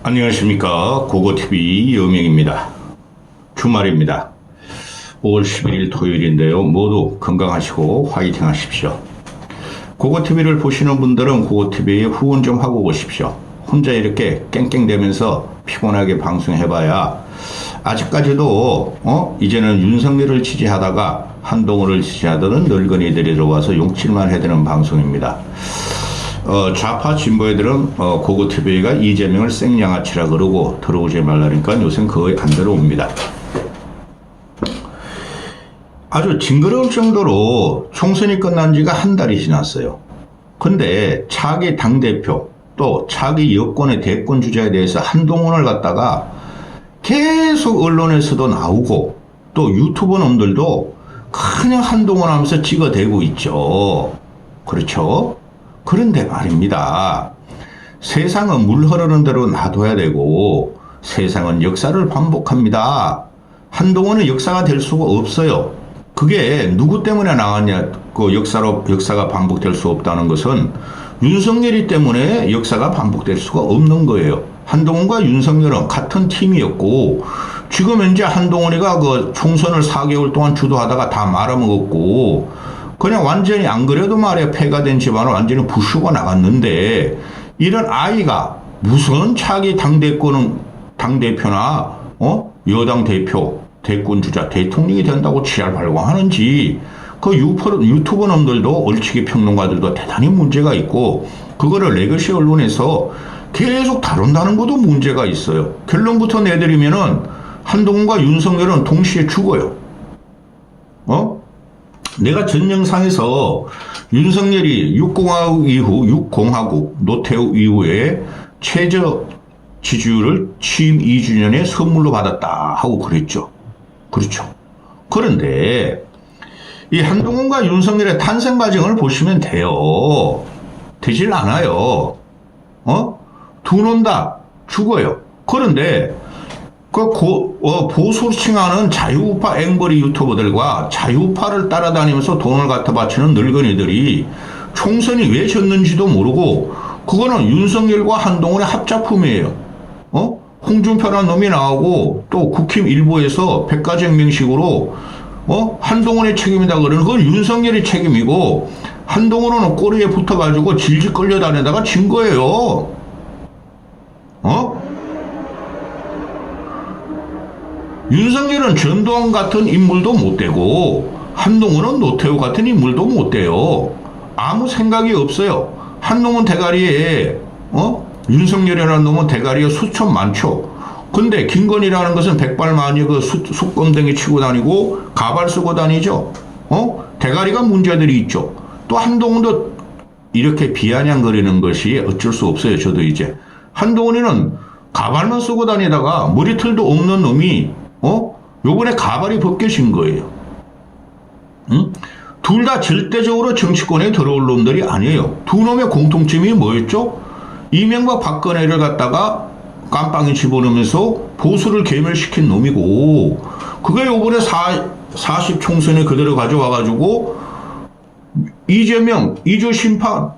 안녕하십니까. 고고TV 여명입니다. 주말입니다. 5월 11일 토요일인데요. 모두 건강하시고 화이팅 하십시오. 고고TV를 보시는 분들은 고고TV에 후원 좀 하고 오십시오. 혼자 이렇게 깽깽대면서 피곤하게 방송해봐야 아직까지도 이제는 윤석열을 지지하다가 한동훈을 지지하던 늙은이들이 들어와서 용칠만 해대는 방송입니다. 좌파 진보애들은 고고TV가 이재명을 생양아치라 그러고 들어오지 말라니까 요새 거의 안 들어옵니다. 아주 징그러울 정도로 총선이 끝난 지가 한 달이 지났어요. 근데 차기 당대표 또 차기 여권의 대권 주자에 대해서 한동훈을 갖다가 계속 언론에서도 나오고 또 유튜버 놈들도 그냥 한동훈 하면서 찍어대고 있죠. 그렇죠? 그런데 말입니다. 세상은 물 흐르는 대로 놔둬야 되고 세상은 역사를 반복합니다. 한동훈은 역사가 될 수가 없어요. 그게 누구 때문에 나왔냐? 그 역사가 반복될 수 없다는 것은 윤석열이 때문에 역사가 반복될 수가 없는 거예요. 한동훈과 윤석열은 같은 팀이었고 지금 현재 한동훈이가 그 총선을 4개월 동안 주도하다가 다 말아먹었고 그냥 완전히 안 그래도 말이야 폐가 된 집안을 완전히 부수고 나갔는데 이런 아이가 무슨 차기 당대표나 여당 대표 대권 주자 대통령이 된다고 치알 발광하는지 그 유튜버 놈들도 얼치기 평론가들도 대단히 문제가 있고 그거를 레거시 언론에서 계속 다룬다는 것도 문제가 있어요. 결론부터 내드리면은 한동훈과 윤석열은 동시에 죽어요. 내가 전 영상에서 윤석열이 6공화국 노태우 이후에 최저 지지율을 취임 2주년에 선물로 받았다 하고 그랬죠. 그렇죠. 그런데 이 한동훈과 윤석열의 탄생 과정을 보시면 돼요. 되질 않아요. 두 놈 다 죽어요. 그런데 보수로 칭하는 자유우파 앵벌이 유튜버들과 자유우파를 따라다니면서 돈을 갖다 바치는 늙은이들이 총선이 왜 졌는지도 모르고 그거는 윤석열과 한동훈의 합작품이에요. 홍준표라는 놈이 나오고 또 국힘 일부에서 백가정명식으로 한동훈의 책임이다 그러는 그건 윤석열의 책임이고 한동훈은 꼬리에 붙어가지고 질질 끌려다니다가 진 거예요. 윤석열은 전두환 같은 인물도 못 되고 한동훈은 노태우 같은 인물도 못 돼요. 아무 생각이 없어요. 한동훈 대가리에 윤석열이라는 놈은 대가리에 수천 많죠. 근데 김건희라는 것은 백발마녀 그 숯검댕이 치고 다니고 가발 쓰고 다니죠. 대가리가 문제들이 있죠. 또 한동훈도 이렇게 비아냥거리는 것이 어쩔 수 없어요. 저도 이제 한동훈이는 가발만 쓰고 다니다가 머리털도 없는 놈이 요번에 가발이 벗겨진 거예요. 둘 다 절대적으로 정치권에 들어올 놈들이 아니에요. 두 놈의 공통점이 뭐였죠? 이명박 박근혜를 갖다가 깜빵에 집어넣으면서 보수를 괴멸시킨 놈이고 그게 요번에 40 총선에 그대로 가져와가지고 이재명, 이주 심판,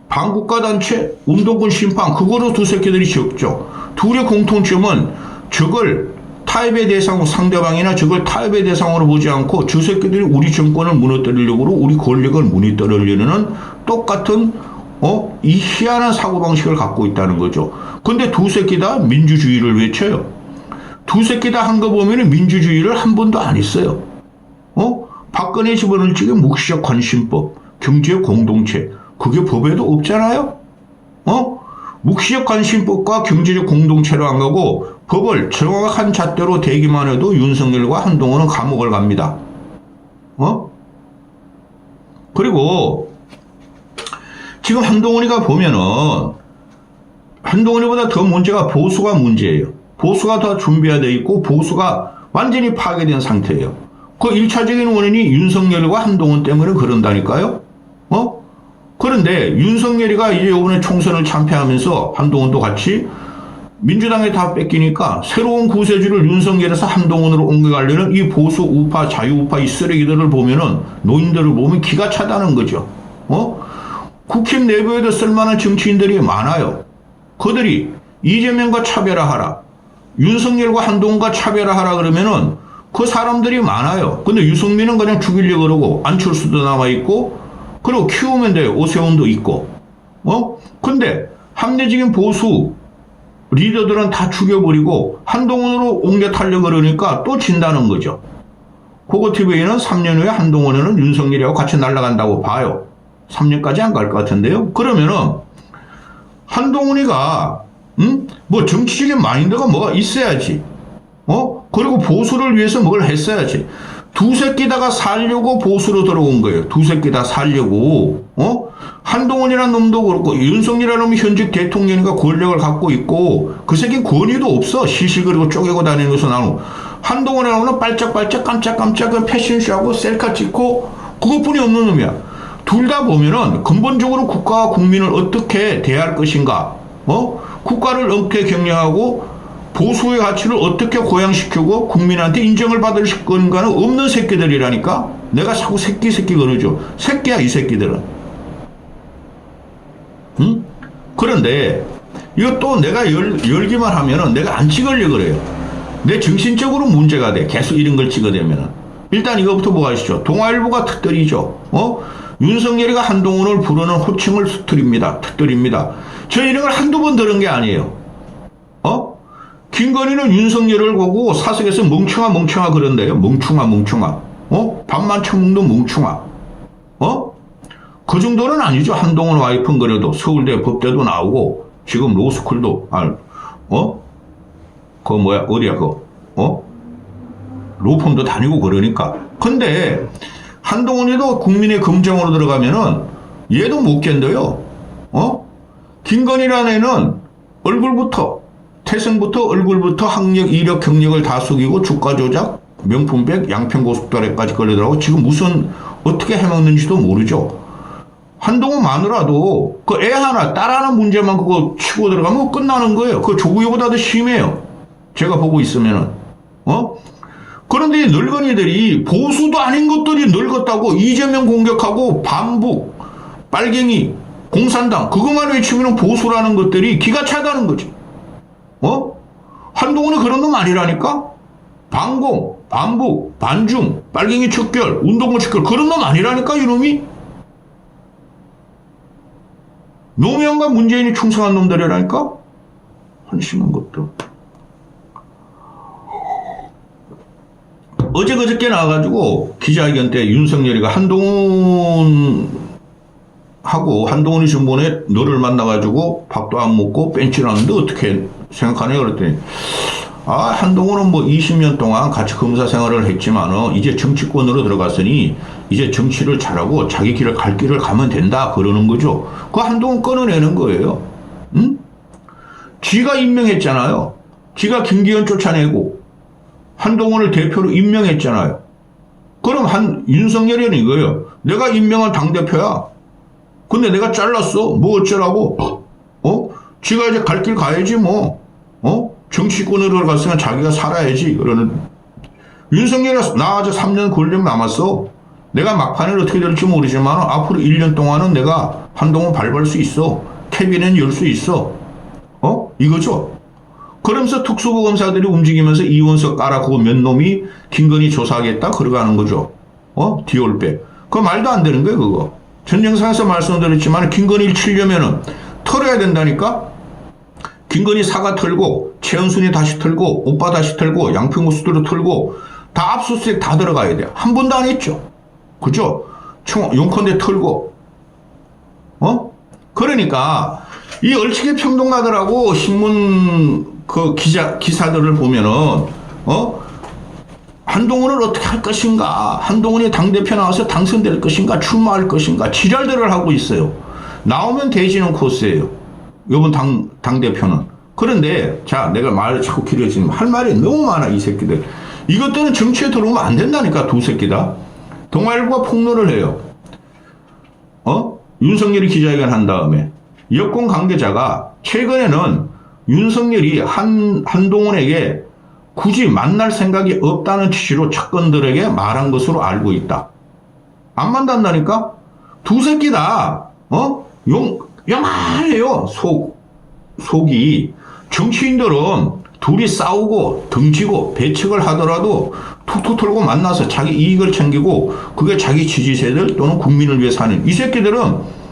반국가단체, 운동권 심판 그거로 두 새끼들이 지었죠. 둘의 공통점은 적을 타협의 대상 상대방이나 적을 타협의 대상으로 보지 않고 저 새끼들이 우리 정권을 무너뜨리려고 우리 권력을 무너뜨리려는 똑같은 이 희한한 사고방식을 갖고 있다는 거죠. 근데 두 새끼 다 민주주의를 외쳐요. 두 새끼 다 한 거 보면 민주주의를 한 번도 안 했어요. 박근혜 집어넣을 적에 묵시적 관심법, 경제 공동체 그게 법에도 없잖아요. 묵시적 관심법과 경제적 공동체로 안 가고 법을 정확한 잣대로 대기만 해도 윤석열과 한동훈은 감옥을 갑니다. 그리고 지금 한동훈이가 보면은 한동훈이보다 더 문제가 보수가 문제예요. 보수가 더 준비되어 있고 보수가 완전히 파괴된 상태예요. 그 1차적인 원인이 윤석열과 한동훈 때문에 그런다니까요. 그런데 윤석열이가 이제 이번에 총선을 참패하면서 한동훈도 같이 민주당에 다 뺏기니까 새로운 구세주를 윤석열에서 한동훈으로 옮겨가려는 이 보수 우파 자유우파 이 쓰레기들을 보면은 노인들을 보면 기가 차다는 거죠. 국힘 내부에도 쓸만한 정치인들이 많아요. 그들이 이재명과 차별화하라. 윤석열과 한동훈과 차별화하라 그러면은 그 사람들이 많아요. 근데 유승민은 그냥 죽이려고 그러고 안철수도 남아있고 그리고 키우면 돼요. 오세훈도 있고. 근데 합리적인 보수 리더들은 다 죽여버리고 한동훈으로 옮겨 타려고 그러니까 또 진다는 거죠. 고고TV는 3년 후에 한동훈은 윤석열이하고 같이 날아간다고 봐요. 3년까지 안 갈 것 같은데요. 그러면은 한동훈이가 뭐 정치적인 마인드가 뭐가 있어야지. 그리고 보수를 위해서 뭘 했어야지. 두세 끼다가 살려고 보수로 들어온 거예요. 두세 끼다 살려고. 한동훈이라는 놈도 그렇고 윤석열이라는 놈이 현직 대통령이니까 권력을 갖고 있고 그 새끼 권위도 없어. 실실거리고 쪼개고 다니는 것은 나는. 한동훈이라는 놈은 빨짝빨짝 깜짝깜짝 패션쇼하고 셀카 찍고 그것뿐이 없는 놈이야. 둘 다 보면은 근본적으로 국가와 국민을 어떻게 대할 것인가, 국가를 어떻게 경영하고 보수의 가치를 어떻게 고양시키고 국민한테 인정을 받을 건가는 없는 새끼들이라니까. 내가 자꾸 새끼 그러죠. 새끼야 이 새끼들은. 그런데 이것도 내가 열기만 하면은 내가 안 찍으려고 그래요. 내 정신적으로 문제가 돼. 계속 이런 걸 찍어대면은. 일단 이거부터 보아시죠. 동아일보가 터뜨리죠. 윤석열이가 한동훈을 부르는 호칭을 터뜨립니다. 저 이런 걸 한두 번 들은 게 아니에요. 김건희는 윤석열을 보고 사석에서 멍청아 그런대요. 멍충아. 밥만 처먹는 멍충아. 그 정도는 아니죠. 한동훈 와이프는 그래도 서울대 법대도 나오고 지금 로스쿨도 로펌도 다니고 그러니까. 근데 한동훈이도 국민의 검정으로 들어가면은 얘도 못 견뎌요. 김건희라는 애는 태생부터 얼굴부터 학력, 이력, 경력을 다 속이고 주가 조작, 명품백, 양평고속도로까지 걸리더라고. 지금 어떻게 해먹는지도 모르죠. 한동훈 마누라도 그 애 하나, 딸 하나 문제만 그거 치고 들어가면 끝나는 거예요. 그거 조국이보다 더 심해요. 제가 보고 있으면은. 그런데 이 늙은이들이 보수도 아닌 것들이 늙었다고 이재명 공격하고 반북, 빨갱이, 공산당 그것만 외치면 보수라는 것들이 기가 차다는 거지. 한동훈이 그런 놈 아니라니까? 반공, 반북, 반중, 빨갱이 척결, 운동권 척결 그런 놈 아니라니까 이놈이? 노무현과 문재인이 충성한 놈들이라니까? 한심한 것들. 어제 그저께 나와가지고 기자회견 때 윤석열이가 한동훈이 전번에 너를 만나가지고 밥도 안 먹고 벤치를 하는데 어떻게 생각하냐 그랬더니 한동훈은 뭐 20년 동안 같이 검사 생활을 했지만 이제 정치권으로 들어갔으니 이제 정치를 잘하고 자기 갈 길을 가면 된다 그러는 거죠. 그 한동훈 끊어내는 거예요. 지가 임명했잖아요. 지가 김기현 쫓아내고 한동훈을 대표로 임명했잖아요. 그럼 윤석열이는 이거예요. 내가 임명한 당대표야. 근데 내가 잘랐어. 뭐 어쩌라고? 지가 이제 갈 길 가야지 뭐. 정치권으로 갔으면 자기가 살아야지. 그러는 윤석열이 나 아직 3년 권력 남았어. 내가 막판에 어떻게 될지 모르지만 앞으로 1년 동안은 내가 한동훈 밟을 수 있어. 캐비넷 열 수 있어. 이거죠. 그러면서 특수부검사들이 움직이면서 이원석 깔아고 몇 놈이 김건희 조사하겠다 그러가는 거죠. 디올백. 그거 말도 안 되는 거예요 그거. 전 영상에서 말씀드렸지만 김건희를 치려면은 털어야 된다니까. 김건희 사과 털고 최은순이 다시 털고 오빠 다시 털고 양평고속도로 털고 다 압수수색 다 들어가야 돼요. 한 번도 안 했죠. 그죠? 용컨대 털고. 그러니까 이 얼치게 평동가들하고 신문 그 기사들을 보면은 한동훈을 어떻게 할 것인가, 한동훈이 당대표 나와서 당선될 것인가, 출마할 것인가 지랄들을 하고 있어요. 나오면 대지는 코스예요. 이번 당대표는. 그런데 자 내가 말 자꾸 길어지면 할 말이 너무 많아 이 새끼들. 이것들은 정치에 들어오면 안 된다니까. 두 새끼다. 동아일보가 폭로를 해요. 윤석열이 기자회견 한 다음에 여권 관계자가 최근에는 윤석열이 한동훈에게 굳이 만날 생각이 없다는 취지로 측근들에게 말한 것으로 알고 있다. 안 만난다니까? 두 새끼 다, 요만해요, 속. 속이 정치인들은 둘이 싸우고 등지고 배척을 하더라도 툭툭 털고 만나서 자기 이익을 챙기고 그게 자기 지지세들 또는 국민을 위해서 하는 이 새끼들은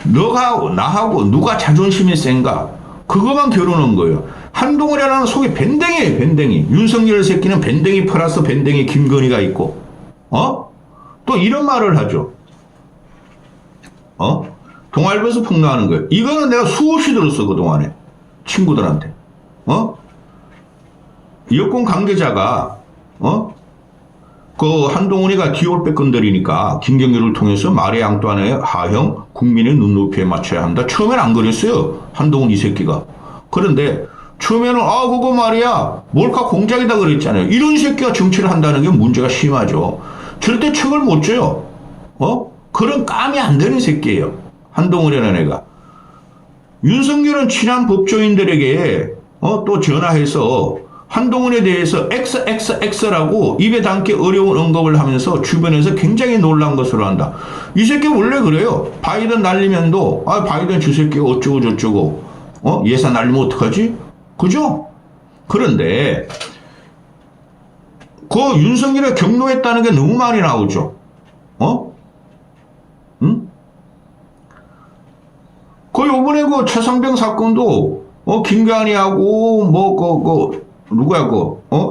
너가 나하고 누가 자존심이 센가 그거만 겨루는 거예요. 한동훈이라는 속이 밴댕이에요. 밴댕이. 윤석열 새끼는 밴댕이 플러스 밴댕이 김건희가 있고 또 이런 말을 하죠. 동아일보에서 폭로하는 거예요. 이거는 내가 수없이 들었어 그동안에 친구들한테. 여권 관계자가 그 한동훈이가 디올백 건드리니까 김경률을 통해서 마리 앙뚜아네의 하형 국민의 눈높이에 맞춰야 한다. 처음엔 안 그랬어요. 한동훈 이 새끼가. 그런데 처음에는 그거 말이야 몰카 공작이다 그랬잖아요. 이런 새끼가 정치를 한다는 게 문제가 심하죠. 절대 척을 못 줘요. 그런 깜이 안 되는 새끼예요. 한동훈이라는 애가. 윤석열은 친한 법조인들에게 또 전화해서 한동훈에 대해서 XXX라고 입에 담기 어려운 언급을 하면서 주변에서 굉장히 놀란 것으로 한다. 이 새끼 원래 그래요. 바이든 날리면도 바이든 저 새끼가 어쩌고 저쩌고 예산 날리면 어떡하지? 그죠? 그런데 그 윤석열을 경로했다는 게 너무 많이 나오죠. 응? 그 요번에 그 최상병 사건도 김관희하고 누구야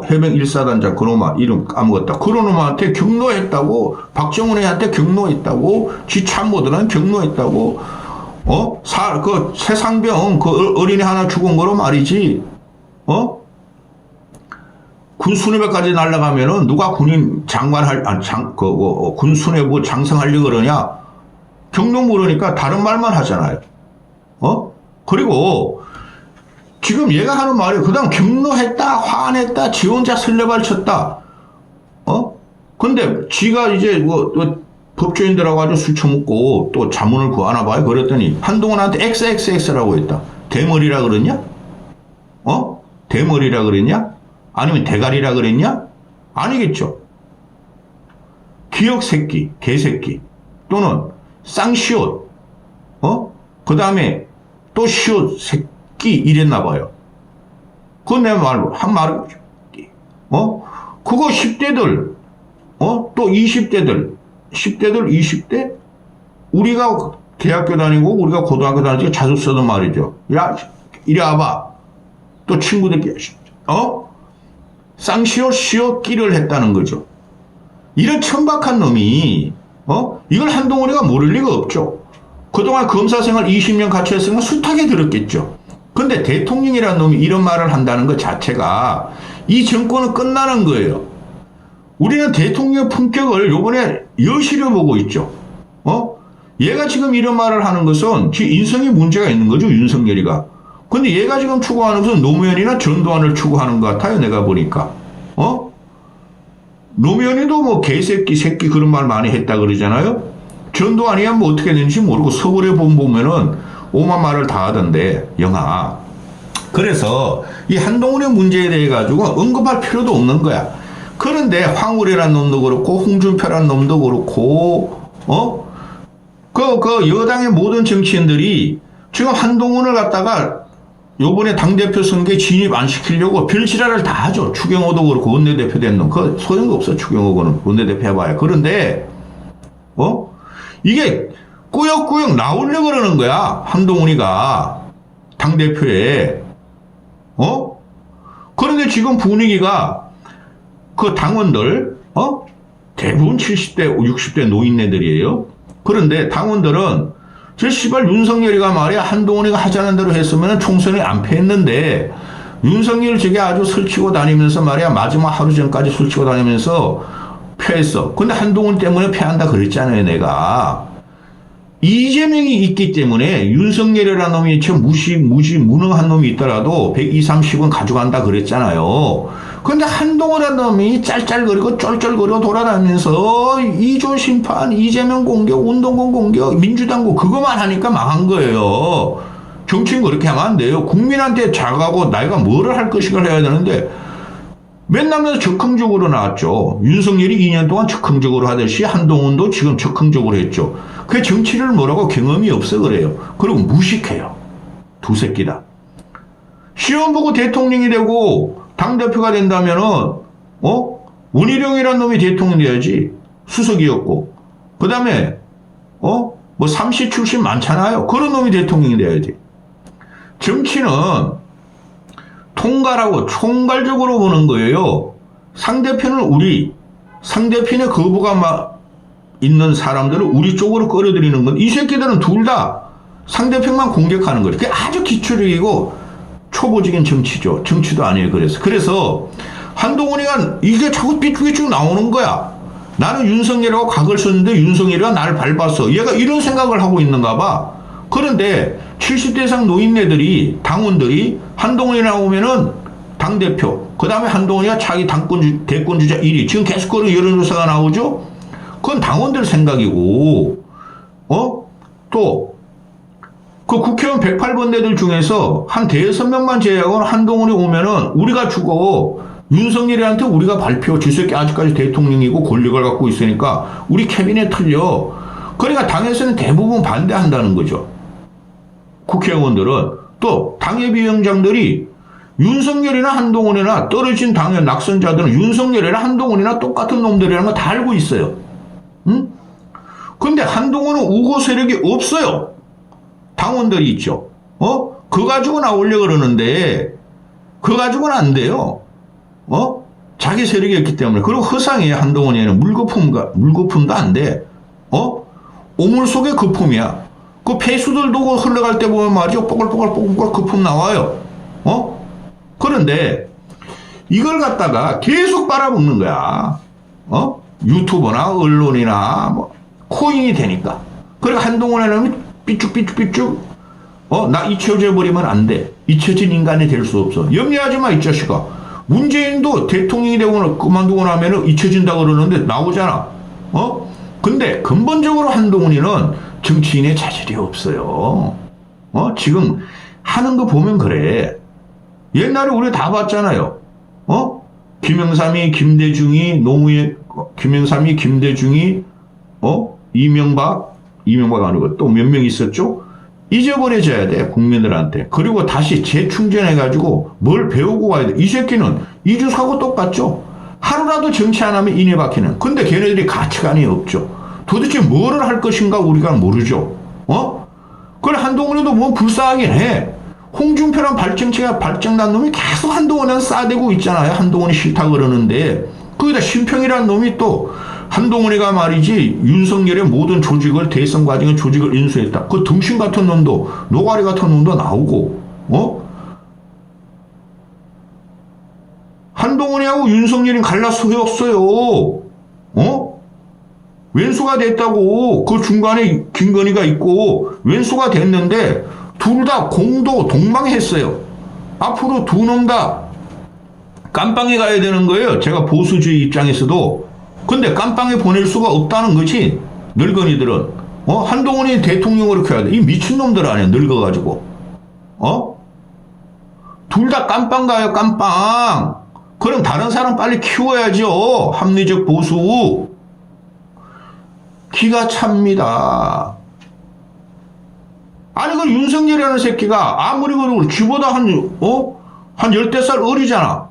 해병 1사단장 그놈아 이름 까먹었다. 그놈한테 경로했다고 박정훈이한테 경로했다고 지 참모들은 경로했다고 그 최상병 그 어린이 하나 죽은 거로 말이지 군 수뇌부까지 날아가면은 누가 군인 장관할 군 수뇌부 장성하려고 그러냐 경로 모르니까 다른 말만 하잖아요. 그리고 지금 얘가 하는 말이 그다음 경로했다, 화냈다, 지 혼자 설레발 쳤다. 근데 지가 이제 법조인들하고 아주 술 처먹고 또 자문을 구하나 봐요. 그랬더니 한동훈한테 XXX라고 했다. 대머리라 그랬냐? 대머리라 그랬냐? 아니면 대가리라 그랬냐? 아니겠죠. 기억 새끼, 개새끼 또는 쌍시옷, 그 다음에 또 시옷 새끼 이랬나 봐요. 그건 내 말로 한 말, 그거 10대들, 또 20대들, 10대들, 20대 우리가 대학교 다니고 우리가 고등학교 다니고 자주 쓰던 말이죠. 야, 이리 와봐. 또 친구들끼리 쌍시옷 시옷 끼를 했다는 거죠. 이런 천박한 놈이 이걸 한동훈이가 모를 리가 없죠. 그동안 검사 생활 20년 같이 했으면 숱하게 들었겠죠. 근데 대통령이라는 놈이 이런 말을 한다는 것 자체가 이 정권은 끝나는 거예요. 우리는 대통령 품격을 요번에 여실히 보고 있죠. 얘가 지금 이런 말을 하는 것은 지 인성에 문제가 있는 거죠. 윤석열이가. 근데 얘가 지금 추구하는 것은 노무현이나 전두환을 추구하는 것 같아요. 내가 보니까. 노무현이도 뭐 개새끼 새끼 그런 말 많이 했다 그러잖아요. 전두환이야 뭐 어떻게 되는지 모르고 서울에 보면은 오만 말을 다 하던데 영하. 그래서 이 한동훈의 문제에 대해 가지고 언급할 필요도 없는 거야. 그런데 황울이라는 놈도 그렇고 홍준표라는 놈도 그렇고 그 여당의 모든 정치인들이 지금 한동훈을 갖다가 요번에 당대표 선거에 진입 안 시키려고 별지랄을 다 하죠. 추경호도 그렇고 원내대표 된 놈. 그 소용없어. 추경호는 원내대표 해봐야. 그런데 이게 꾸역꾸역 나오려고 그러는 거야. 한동훈이가 당대표에. 그런데 지금 분위기가 그 당원들 대부분 70대 60대 노인네들이에요. 그런데 당원들은 저 씨발 윤석열이가 말이야 한동훈이가 하자는 대로 했으면 총선에 안 패했는데 윤석열 저게 아주 설치고 다니면서 말이야 마지막 하루 전까지 설치고 다니면서 패했어. 근데 한동훈 때문에 패한다 그랬잖아요. 내가. 이재명이 있기 때문에 윤석열이라는 놈이 저 무능한 놈이 있더라도 120, 30은 가져간다 그랬잖아요. 근데 한동훈이라는 놈이 짤짤거리고 쩔쩔거리고 돌아다니면서 이조 심판, 이재명 공격, 운동권 공격, 민주당고 그거만 하니까 망한 거예요. 정치인 그렇게 하면 안 돼요. 국민한테 잘가고 나이가 뭐를 할 것인가를 해야 되는데 맨날 적극적으로 나왔죠. 윤석열이 2년 동안 적극적으로 하듯이 한동훈도 지금 적극적으로 했죠. 그 정치를 뭐라고 경험이 없어 그래요. 그리고 무식해요. 두 새끼다. 시험 보고 대통령이 되고 당대표가 된다면은, 원희룡이라는 놈이 대통령 돼야지. 수석이었고. 그 다음에, 뭐 삼시 출신 많잖아요. 그런 놈이 대통령이 돼야지. 정치는 통괄하고 총괄적으로 보는 거예요. 상대편을 상대편의 거부가 있는 사람들을 우리 쪽으로 끌어들이는 건, 이 새끼들은 둘 다 상대편만 공격하는 거예요. 그게 아주 기초적이고 초보적인 정치죠. 정치도 아니에요. 그래서 한동훈이가 이게 자꾸 삐죽삐죽 나오는 거야. 나는 윤석열하고 각을 썼는데 윤석열이가 나를 밟았어. 얘가 이런 생각을 하고 있는가 봐. 그런데 70대 이상 노인네들이, 당원들이 한동훈이 나오면은 당대표, 그 다음에 한동훈이가 자기 대권주자 1위, 지금 계속 그런 여론조사가 나오죠? 그건 당원들 생각이고, 또, 그 국회의원 108번대들 중에서 한 5명만 제외하고는 한동훈이 오면은 우리가 죽어. 윤석열이한테 우리가 발표, 지새끼 아직까지 대통령이고 권력을 갖고 있으니까 우리 캐비넷 틀려. 그러니까 당에서는 대부분 반대한다는 거죠. 국회의원들은. 또 당협위원장들이 윤석열이나 한동훈이나 떨어진 당의 낙선자들은 윤석열이나 한동훈이나 똑같은 놈들이라는 거 다 알고 있어요. 응? 근데 한동훈은 우고 세력이 없어요. 당원들이 있죠. 그거 가지고 나오려고 그러는데 그거 가지고는 안 돼요. 자기 세력이 있기 때문에. 그리고 허상이에요. 한동훈이는 물거품도 안 돼. 오물 속에 거품이야. 그 폐수들도 흘러갈 때 보면 말이죠. 뽀글뽀글 거품 나와요. 그런데 이걸 갖다가 계속 빨아먹는 거야. 유튜버나 언론이나 뭐 코인이 되니까. 그러니까 한동훈에는 삐쭉삐쭉 나 잊혀져 버리면 안 돼. 잊혀진 인간이 될 수 없어. 염려하지 마, 이 자식아. 문재인도 대통령이 되고 그만두고 나면은 잊혀진다 그러는데 나오잖아. 근데 근본적으로 한동훈이는 정치인의 자질이 없어요. 지금 하는 거 보면 그래. 옛날에 우리 다 봤잖아요. 김영삼이, 김대중이, 김영삼이, 김대중이, 이명박 아니고 또 몇 명 있었죠? 잊어버려져야 돼, 국민들한테. 그리고 다시 재충전해가지고 뭘 배우고 와야 돼. 이 새끼는 이주사고 똑같죠? 하루라도 정치 안 하면 인해 박히는. 근데 걔네들이 가치관이 없죠. 도대체 뭐를 할 것인가 우리가 모르죠. 그래, 한동훈이도 뭐 불쌍하긴 해. 홍준표란 발정난 놈이 계속 한동훈한테 싸대고 있잖아요. 한동훈이 싫다 그러는데. 거기다 심평이라는 놈이 또 한동훈이가 말이지 윤석열의 모든 조직을, 대선 과정의 조직을 인수했다. 그 등신 같은 놈도, 노가리 같은 놈도 나오고, 한동훈이하고 윤석열이 갈라서였어요. 왼수가 됐다고. 그 중간에 김건희가 있고 왼수가 됐는데 둘 다 공도 동망했어요. 앞으로 두 놈 다 깜빵에 가야 되는 거예요. 제가 보수주의 입장에서도. 근데 깜빵에 보낼 수가 없다는 거지. 늙은이들은. 한동훈이 대통령으로 켜야 돼. 이 미친놈들 아니야. 늙어가지고. 둘 다 깜빵 가요. 깜빵. 그럼 다른 사람 빨리 키워야죠. 합리적 보수. 기가 찹니다. 아니, 그 윤석열이라는 새끼가 아무리 그래도 쥐보다 한 10대 어리잖아.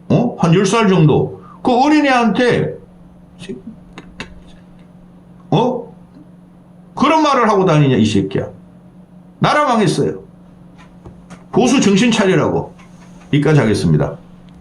한 10살 정도. 그 어린애한테, 그런 말을 하고 다니냐, 이 새끼야. 나라 망했어요. 보수 정신 차리라고. 여기까지 하겠습니다.